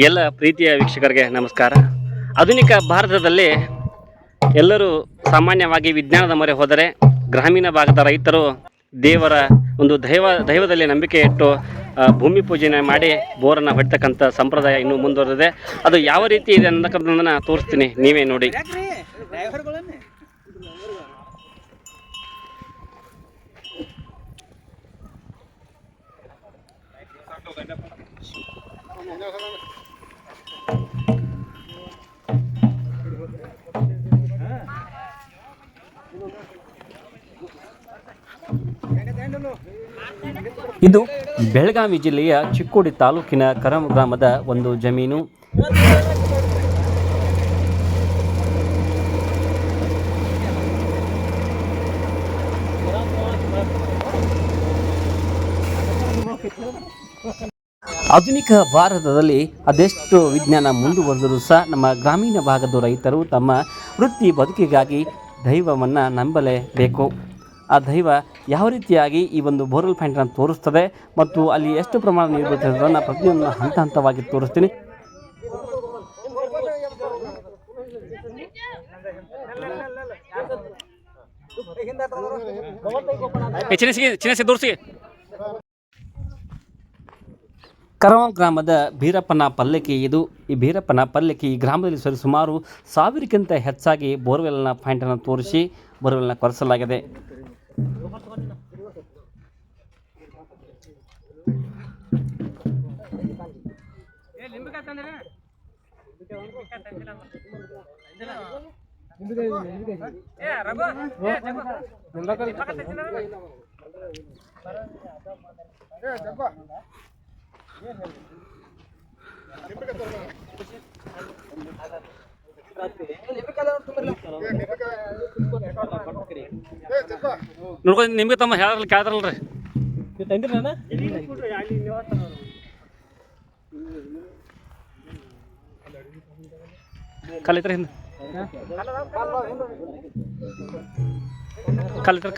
ಎಲ್ಲ ಪ್ರೀತಿಯ ವೀಕ್ಷಕರಿಗೆ ನಮಸ್ಕಾರ. ಆಧುನಿಕ ಭಾರತದಲ್ಲಿ ಎಲ್ಲರೂ ಸಾಮಾನ್ಯವಾಗಿ ವಿಜ್ಞಾನದ ಮೊರೆ ಹೋದರೆ ಗ್ರಾಮೀಣ ಭಾಗದ ರೈತರು ದೇವರ ಒಂದು ದೈವದಲ್ಲಿ ನಂಬಿಕೆ ಇಟ್ಟು ಭೂಮಿ ಪೂಜನೆ ಮಾಡಿ ಬೋರನ್ನು ಹೊಡ್ತಕ್ಕಂಥ ಸಂಪ್ರದಾಯ ಇನ್ನೂ ಮುಂದುವರೆದಿದೆ. ಅದು ಯಾವ ರೀತಿ ಇದೆ ಅನ್ನೋದನ್ನು ತೋರಿಸ್ತೀನಿ, ನೀವೇ ನೋಡಿ. ಇದು ಬೆಳಗಾವಿ ಜಿಲ್ಲೆಯ ಚಿಕ್ಕೋಡಿ ತಾಲೂಕಿನ ಕರಂ ಗ್ರಾಮದ ಒಂದು ಜಮೀನು. ಆಧುನಿಕ ಭಾರತದಲ್ಲಿ ಅದೆಷ್ಟು ವಿಜ್ಞಾನ ಮುಂದುವರೆದರೂ ಸಹ ನಮ್ಮ ಗ್ರಾಮೀಣ ಭಾಗದ ರೈತರು ತಮ್ಮ ವೃತ್ತಿ ಬದುಕಿಗಾಗಿ ದೈವವನ್ನು ನಂಬಲೇಬೇಕು. ಆ ದೈವ ಯಾವ ರೀತಿಯಾಗಿ ಈ ಒಂದು ಬೋರ್ವೆಲ್ ಪಾಯಿಂಟನ್ನು ತೋರಿಸ್ತದೆ ಮತ್ತು ಅಲ್ಲಿ ಎಷ್ಟು ಪ್ರಮಾಣ ನೀರು ಬೀಳ್ತದೆ ಪ್ರತಿಯೊಂದು ಹಂತ ಹಂತವಾಗಿ ತೋರಿಸ್ತೀನಿ. ಕರವಾಂ ಗ್ರಾಮದ ಬೀರಪ್ಪನ ಪಲ್ಲಕ್ಕಿ ಇದು. ಈ ಬೀರಪ್ಪನ ಪಲ್ಲಕ್ಕಿ ಈ ಗ್ರಾಮದಲ್ಲಿ ಸುಮಾರು 1000ಕ್ಕಿಂತ ಹೆಚ್ಚಾಗಿ ಬೋರ್ವೆಲ್ನ ಪಾಯಿಂಟನ್ನು ತೋರಿಸಿ ಬೋರ್ವೆಲ್ನ ಕೊರೆಸಲಾಗಿದೆ. ನೋಡ್ಕೊಂಡು ನಿಮ್ಗೆ ತಮ್ಮ ಹೇಳಲ್ಲ ಕೇಳ್ತಾರಲ್ರಿ ಕಲಿತ್ರ ಹಿಂದೆ ಕಲಿತ್ರ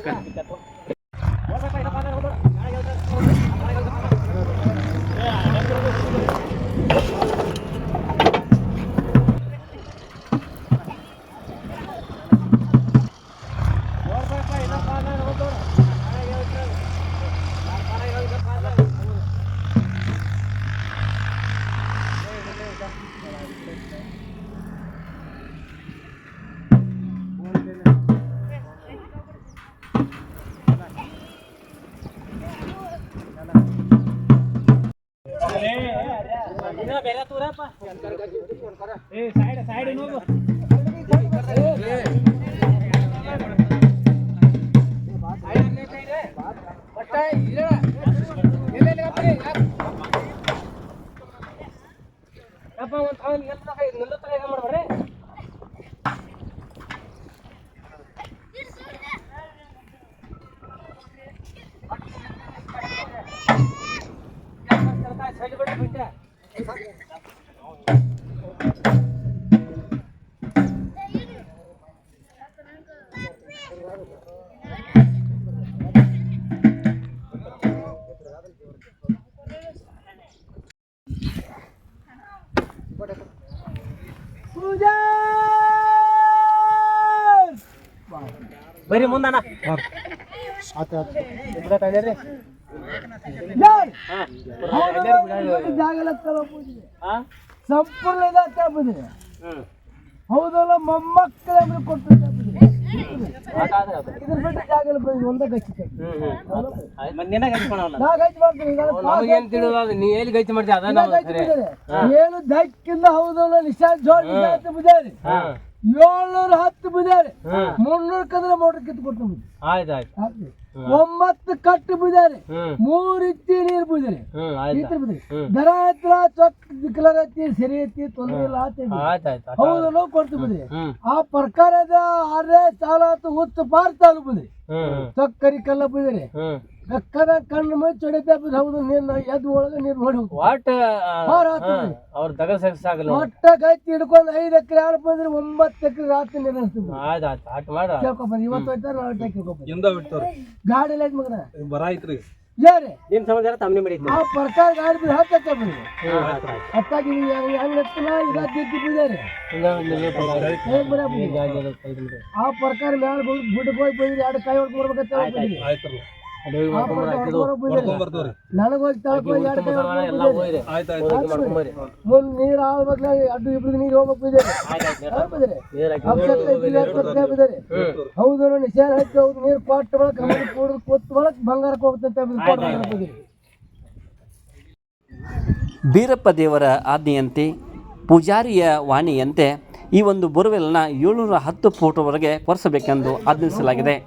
ಬರೀ ಮುಂದಣ್ಣ ಸಂಪೂರ್ಣ ಹೌದಲ್ಲ ಮೊಮ್ಮಕ್ಕಳ ಕೊಟ್ಟು ಇದ್ರ ಬಿಟ್ಟು ಜಾಗಲ್ಲ ಒಂದ ಏನು ದಕ್ಕಿಂದ ಹೌದಲ್ಲ ನಿಶಾಂತ್ ಜೋಡಿ ಬುದಾರಿ 710 ಬುದಾರಿ 300 ಕದ್ರ ಮೋಟರ್ ಕಿತ್ತು ಕೊಟ್ಟು 9 ಕಟ್ಟು ಬುದಾರಿ 3 ಇತ್ತಿ ನೀರು ಬುದಾರಿ ದರ ಹತ್ರ ಚೊಕ್ಕ ಕಲರ್ ಐತಿ ಸರಿ ಐತಿ ತೊಂದ್ರೆ ಇಲ್ಲ ಹೌದಲ್ಲ ಕೊಡ್ತು ಬುದ್ರಿ ಆ ಪ್ರಕಾರದ ಆರೇ ಚಾಲಾತು ಹುತ್ತು ಪಾರ್ತಾಲು ಬುದ್ರಿ ಚೊಕ್ಕರಿ ಕಲ್ಲ ಬುದ್ರಿ ಕಕ್ಕದ ಕಣ್ಣು ಮೈ ಚೊಡಿತೆ ಹೌದು ನೀರು ಎದ್ದು ಒಳಗೆ ನೀರು ನೋಡಿ ಅವ್ರ ದಗ ಸಾಗಲ್ಲ ಒಟ್ಟ ಗೈತಿ ಹಿಡ್ಕೊಂಡು 5 ಎಕರೆ ಯಾರು ಬಂದ್ರೆ 9 ಎಕರೆ ರಾತ್ರಿ ನೀರು ಕೇಳ್ಕೊಬಂದು ಇವತ್ತು ಹೋಯ್ತಾರ ಕೇಳ್ಕೊಬಂದು ಗಾಡಿ ಎಲ್ಲ ಮಗನ ಬರ ಐತ್ರಿ ಯಾರೇ ನಿನ್ನ ಸಂಬಂಧ ತಮ್ಮನೆ ಮಾಡಿದ್ದೆ ಆ ಪ್ರಕಾರ ಗಾಡಿ ಬಿದ್ದು ಹತ್ತ ಬಂದ್ರಿ ಹತ್ತಾಗಿ ಹೆಂಗ್ ಹತ್ತಲ್ಲ ಈಗ ದಿಕ್ಕಿ ಬಿದ್ದಾರೆ ಆ ಪ್ರಕಾರ ಮ್ಯಾಲ ಗುಡ್ಡಕ್ಕೆ ಹೋಗಿ ಬಂದ್ರಿ ಎರಡು ಕೈ ಹೊಡ್ಕೊಂಡು ಬರ್ಬೇಕಂತ ನನಗೋಗಿ ತಳ್ಕೊಂಡು ಎರಡು ಕೈ ಮುಂದ್ ನೀರ್ ಆಗ್ಬೇಕಲ್ಲ ಅಡ್ಡು ಇಬ್ರಿಗೆ ನೀರು ಹೋಗ್ಬೇಕು ಹೌದು ನಿಶಾನ್ ಹಚ್ಚಿ ಹೌದು ನೀರು ಕೊಟ್ಟ ಒಳಕ್ ಕೂತ್ ಒಳಕ್ ಬಂಗಾರಕ್ಕೆ ಹೋಗ್ತಂತ ಬೀರಪ್ಪ ದೇವರ ಆಜ್ಞೆಯಂತೆ ಪೂಜಾರಿಯ ವಾಣಿಯಂತೆ ಈ ಒಂದು ಬೋರ್ವೆಲ್ನ 710 ಫೂಟ್ವರೆಗೆ ಕೊರೆಸಬೇಕೆಂದು ಆಜ್ಞಾಪಿಸಲಾಗಿದೆ.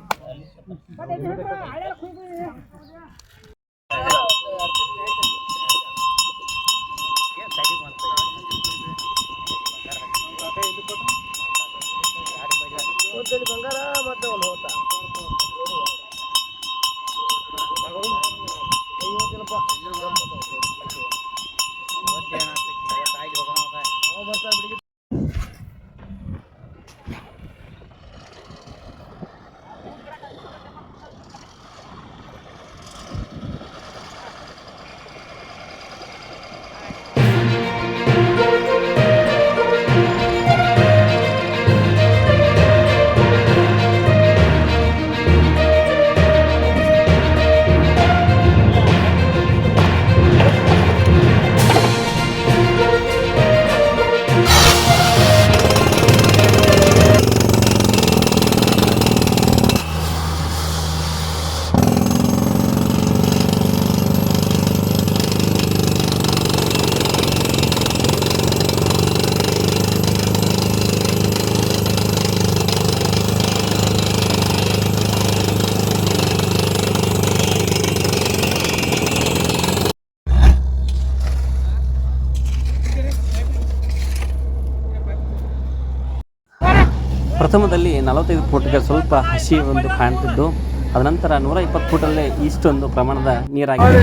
ಪ್ರಥಮದಲ್ಲಿ 45 ಫೂಟ್ಗೆ ಸ್ವಲ್ಪ ಹಸಿ ಒಂದು ಕಾಣ್ತಿದ್ದು ಅದ ನಂತರ 120 ಫೂಟಲ್ಲೇ ಇಷ್ಟೊಂದು ಪ್ರಮಾಣದ ನೀರಾಗಿದೆ.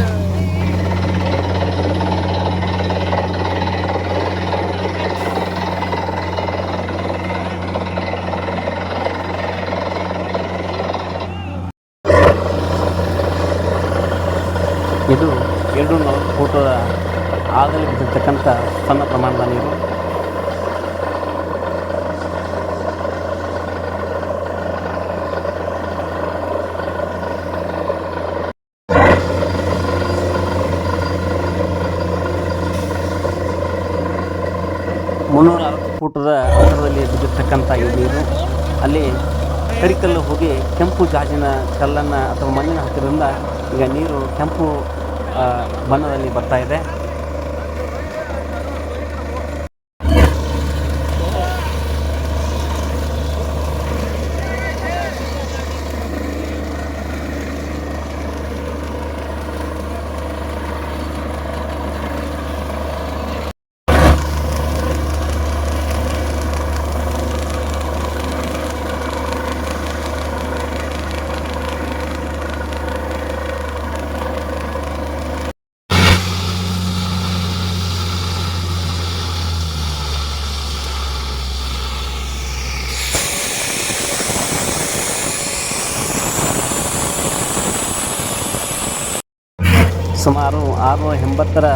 ಇದು 240 ಫೂಟ್ ಆಳದಲ್ಲಿ ಬಿದ್ದಿರ್ತಕ್ಕಂಥ ಸಣ್ಣ ಪ್ರಮಾಣದ ನೀರು. ಮುನ್ನೂರ 60 ಫೂಟದ ಅಂತರದಲ್ಲಿ ಬಿದ್ದಿರ್ತಕ್ಕಂಥ ಈ ನೀರು ಅಲ್ಲಿ ಕರಿಕಲ್ಲು ಹೋಗಿ ಕೆಂಪು ಗಾಜಿನ ಕಲ್ಲನ್ನು ಅಥವಾ ಮಣ್ಣಿನ ಹತ್ತಿರದಿಂದ ಈಗ ನೀರು ಕೆಂಪು ಬಣ್ಣದಲ್ಲಿ ಬರ್ತಾ ಇದೆ. ಸುಮಾರು 680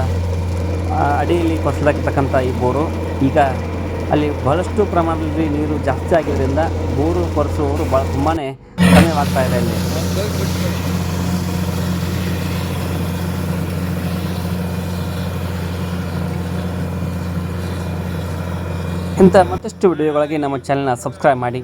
ಅಡಿಯಲ್ಲಿ ಕೊರೆಸಲಾಗಿರ್ತಕ್ಕಂಥ ಈ ಬೋರು ಈಗ ಅಲ್ಲಿ ಬಹಳಷ್ಟು ಪ್ರಮಾಣದಲ್ಲಿ ನೀರು ಜಾಸ್ತಿ ಆಗಿದ್ದರಿಂದ ಬೋರು ಕೊರೆಸುವವರು ತುಂಬಾ ಕಡಿಮೆವಾಗ್ತಾ ಇದೆ ಅಲ್ಲಿ. ಇಂಥ ಮತ್ತಷ್ಟು ವಿಡಿಯೋಗಳಿಗೆ ನಮ್ಮ ಚಾನೆಲ್ನ ಸಬ್ಸ್ಕ್ರೈಬ್ ಮಾಡಿ.